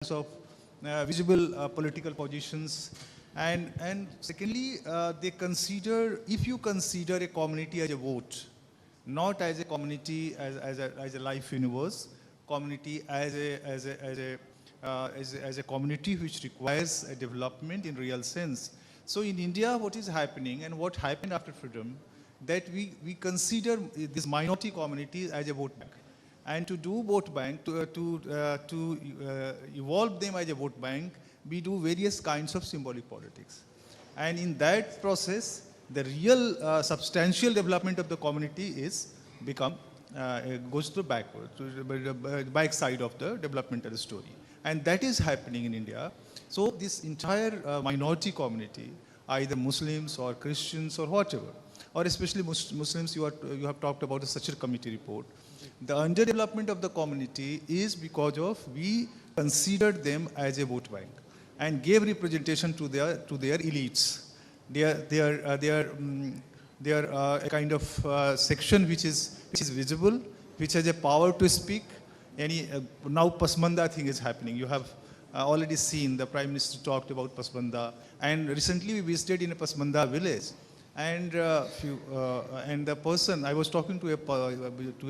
of visible political positions, and secondly, they consider, if you consider a community as a vote, not as a community as a life universe, community as a community which requires a development in real sense. So in India, what is happening and what happened after freedom, that we consider this minority community as a vote bank. And to do vote bank, to evolve them as a vote bank, we do various kinds of symbolic politics. And in that process, the real substantial development of the community is goes to backward, to the back side of the developmental story. And that is happening in India. So this entire minority community, either Muslims or Christians or whatever, or especially Muslims, you have talked about the Sachar committee report. The underdevelopment of the community is because of we considered them as a vote bank and gave representation to their elites. They are a kind of section which is visible, which has a power to speak. Now Pasmanda thing is happening. You have already seen the Prime Minister talked about Pasmanda, and recently we visited in a Pasmanda village. And the person, I was talking to a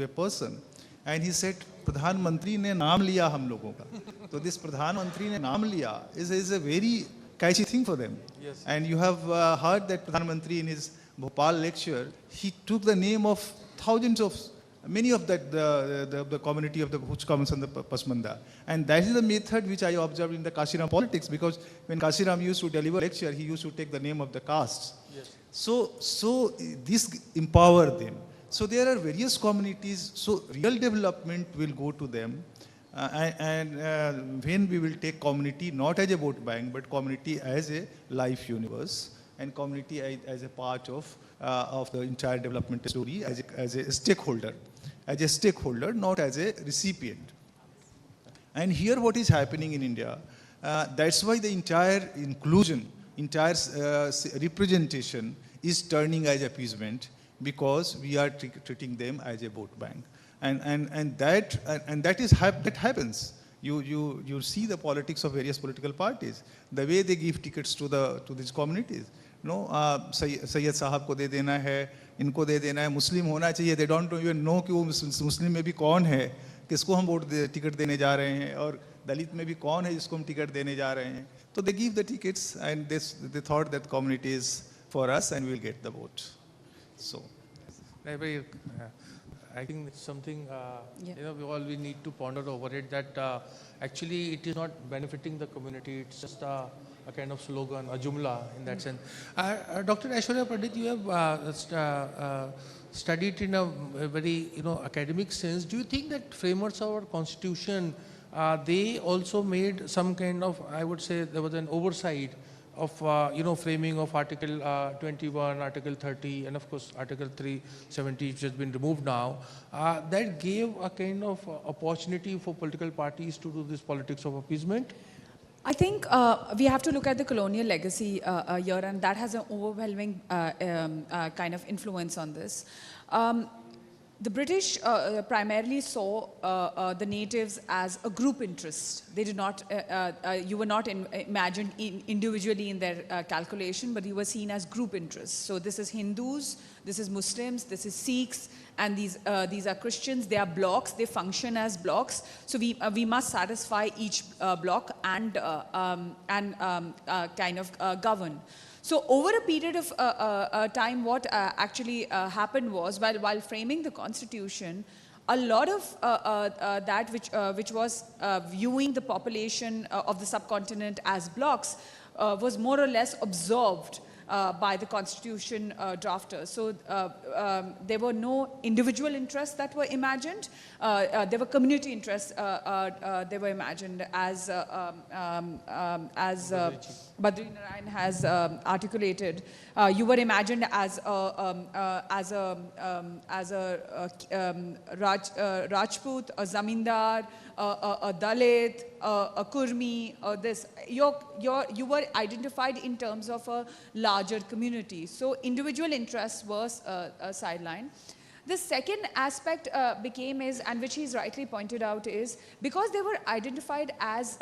person, and he said, Pradhan Mantri ne naam liya hum logon ka. So this Pradhan Mantri ne naam liya is a very catchy thing for them. Yes. And you have heard that Pradhan Mantri in his Bhopal lecture, he took the name of many of the community of the which comes on the Pasmanda. And that is the method which I observed in the Kashiram politics, because when Kashiram used to deliver lecture, he used to take the name of the castes. Yes. So this empower them. So there are various communities, so real development will go to them. When we will take community not as a vote bank, but community as a life universe, and community as a part of the entire development story, as a stakeholder, not as a recipient. And here what is happening in India, that's why the entire inclusion, entire representation is turning as appeasement, because we are treating them as a vote bank. That happens. You see the politics of various political parties, the way they give tickets to these communities. No, Sayyid Sahab को दे देना है, इनको दे देना है, मुस्लिम होना चाहिए. They don't even know कि वो मुस्लिम में भी कौन है, किसको हम टिकट देने जा रहे हैं, और दलित में भी कौन है जिसको हम टिकट देने जा रहे हैं. So they give the tickets, and they thought that community is for us and we will get the vote. So I think it's something we need to ponder over it, that actually it is not benefiting the community. It's just a kind of slogan, a jumla in that sense. Dr. Aishwarya Pandit, you have studied in a very academic sense. Do you think that framers of our constitution, they also made some kind of, I would say, there was an oversight of framing of Article 21, Article 30, and of course Article 370, which has been removed now, that gave a kind of opportunity for political parties to do this politics of appeasement? I think we have to look at the colonial legacy here, and that has an overwhelming kind of influence on this. The British primarily saw the natives as a group interest. They did not, you were not imagined individually in their calculation, but you were seen as group interests. So this is Hindus, this is Muslims, this is Sikhs, and these are Christians. They are blocks, they function as blocks. So we must satisfy each block and kind of govern. So over a period of time, what actually happened was, while framing the constitution, a lot of that which was viewing the population of the subcontinent as blocks was more or less observed by the constitution drafters. So there were no individual interests that were imagined. There were community interests they were imagined, as Badri Narayan has articulated. You were imagined as a Rajput, a Zamindar, a Dalit, a Kurmi, this. You were identified in terms of a larger community. So individual interests were sidelined. The second aspect became is, and which he's rightly pointed out, is because they were identified as